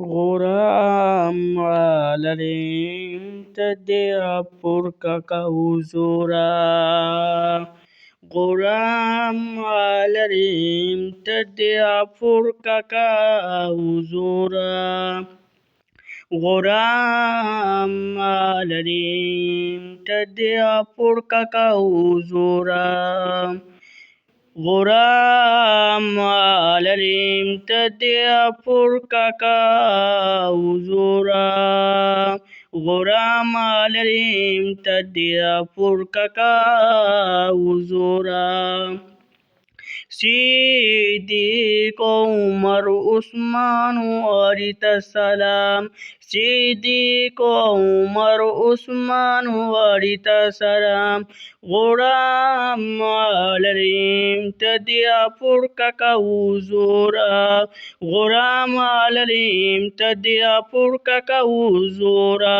غرام على تدي بركك وزورا غرام على تدي بركك وزورا غرام على تدي بركك وزورا غرام على تدي بركك وزورا غرام على تدي بركك وزورا سيدي عمر عثمان ورث السلام سيدي عمر عثمان ورث السلام غرام على تدي بركك وزورا غرام على تدي بركك وزورا